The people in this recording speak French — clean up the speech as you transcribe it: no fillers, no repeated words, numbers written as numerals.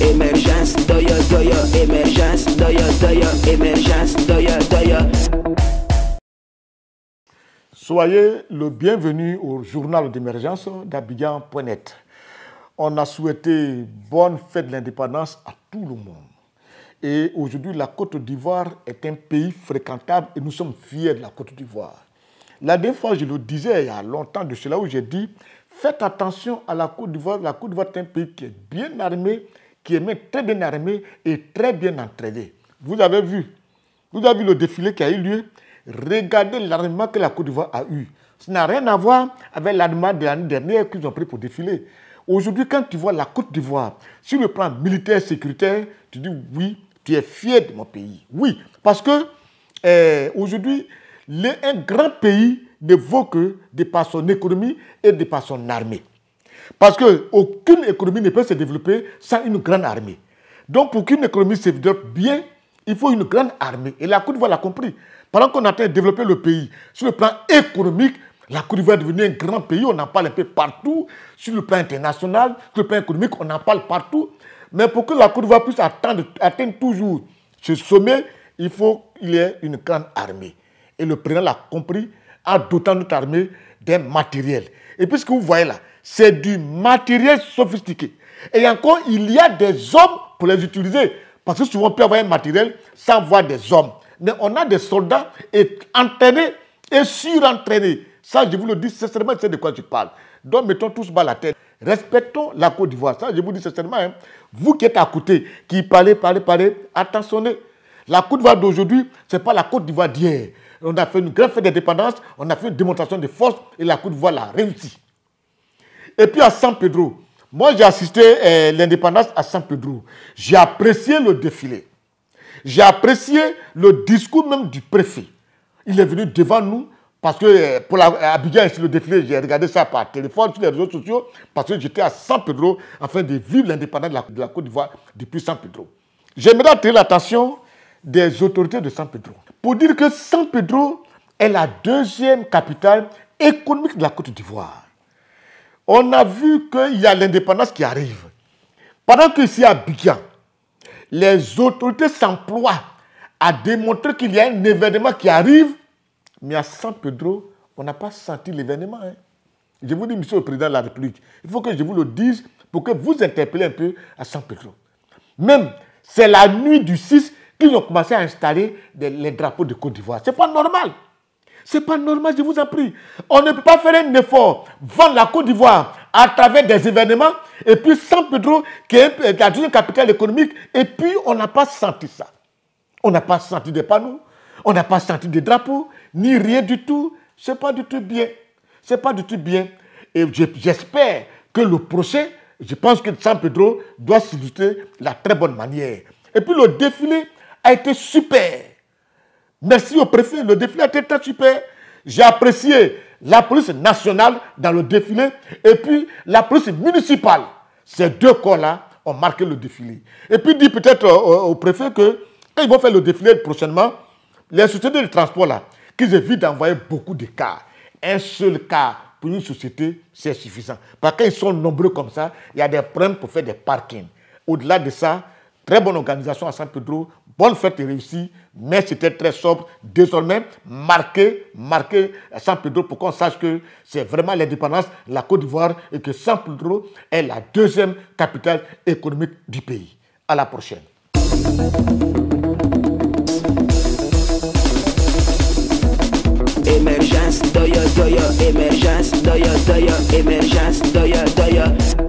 Émergence, doya, doya, émergence, doya, doya, émergence, doya, doya. Soyez le bienvenu au journal d'émergence d'Abidjan.net. On a souhaité bonne fête de l'indépendance à tout le monde. Et aujourd'hui, la Côte d'Ivoire est un pays fréquentable et nous sommes fiers de la Côte d'Ivoire. La dernière fois, je le disais il y a longtemps de cela où j'ai dit faites attention à la Côte d'Ivoire. La Côte d'Ivoire est un pays qui est bien armé, qui est même très bien armé et très bien entraîné. Vous avez vu le défilé qui a eu lieu. Regardez l'armement que la Côte d'Ivoire a eu. Ça n'a rien à voir avec l'armement de l'année dernière qu'ils ont pris pour défiler. Aujourd'hui, quand tu vois la Côte d'Ivoire, sur le plan militaire et sécuritaire, tu dis oui, tu es fier de mon pays. Oui, parce que aujourd'hui, un grand pays ne vaut que de par son économie et de par son armée. Parce qu'aucune économie ne peut se développer sans une grande armée. Donc, pour qu'une économie se développe bien, il faut une grande armée. Et la Côte d'Ivoire l'a compris. Pendant qu'on est en train de développer le pays, sur le plan économique, la Côte d'Ivoire est devenue un grand pays. On en parle un peu partout. Sur le plan international, sur le plan économique, on en parle partout. Mais pour que la Côte d'Ivoire puisse atteindre toujours ce sommet, il faut qu'il y ait une grande armée. Et le président l'a compris en dotant notre armée d'un matériel. Et puis ce que vous voyez là, c'est du matériel sophistiqué. Et encore, il y a des hommes pour les utiliser. Parce que souvent, on peut avoir un matériel sans voir des hommes. Mais on a des soldats entraînés et surentraînés. Ça, je vous le dis sincèrement, c'est de quoi je parle. Donc, mettons tous bas la tête. Respectons la Côte d'Ivoire. Ça, je vous dis sincèrement, hein, vous qui êtes à côté, qui parlez, attentionnez. La Côte d'Ivoire d'aujourd'hui, ce n'est pas la Côte d'Ivoire d'hier. On a fait une grande fête d'indépendance, on a fait une démonstration de force et la Côte d'Ivoire l'a réussi. Et puis à San Pedro, moi j'ai assisté à l'indépendance à San Pedro. J'ai apprécié le défilé. J'ai apprécié le discours même du préfet. Il est venu devant nous parce que pour Abidjan, ici le défilé, j'ai regardé ça par téléphone, sur les réseaux sociaux, parce que j'étais à San Pedro afin de vivre l'indépendance de la Côte d'Ivoire depuis San Pedro. J'aimerais attirer l'attention des autorités de San Pedro pour dire que San Pedro est la deuxième capitale économique de la Côte d'Ivoire. On a vu qu'il y a l'indépendance qui arrive. Pendant qu'ici à Abidjan, les autorités s'emploient à démontrer qu'il y a un événement qui arrive, mais à San Pedro, on n'a pas senti l'événement. Hein. Je vous dis, monsieur le président de la République, il faut que je vous le dise pour que vous interpellez un peu à San Pedro. Même, c'est la nuit du 6 qu'ils ont commencé à installer les drapeaux de Côte d'Ivoire. Ce n'est pas normal. Ce n'est pas normal, je vous en prie. On ne peut pas faire un effort, vendre la Côte d'Ivoire à travers des événements, et puis San Pedro, qui est la deuxième capitale économique, et puis on n'a pas senti ça. On n'a pas senti des panneaux, on n'a pas senti des drapeaux, ni rien du tout. Ce n'est pas du tout bien. Ce n'est pas du tout bien. Et j'espère que le prochain, je pense que San Pedro doit s'illustrer de la très bonne manière. Et puis le défilé a été super. Merci au préfet, le défilé a été très super. J'ai apprécié la police nationale dans le défilé et puis la police municipale. Ces deux corps-là ont marqué le défilé. Et puis dit peut-être au préfet que quand ils vont faire le défilé prochainement, les sociétés de transport là, qu'ils évitent d'envoyer beaucoup de cars. Un seul car pour une société, c'est suffisant. Parce que quand ils sont nombreux comme ça, il y a des problèmes pour faire des parkings. Au-delà de ça, très bonne organisation à San Pedro, bonne fête et réussie, mais c'était très sobre. Désormais, marqué à San Pedro pour qu'on sache que c'est vraiment l'indépendance de la Côte d'Ivoire et que San Pedro est la deuxième capitale économique du pays. À la prochaine. Émergence, doya, doya, émergence, doya, doya, émergence, doya, doya.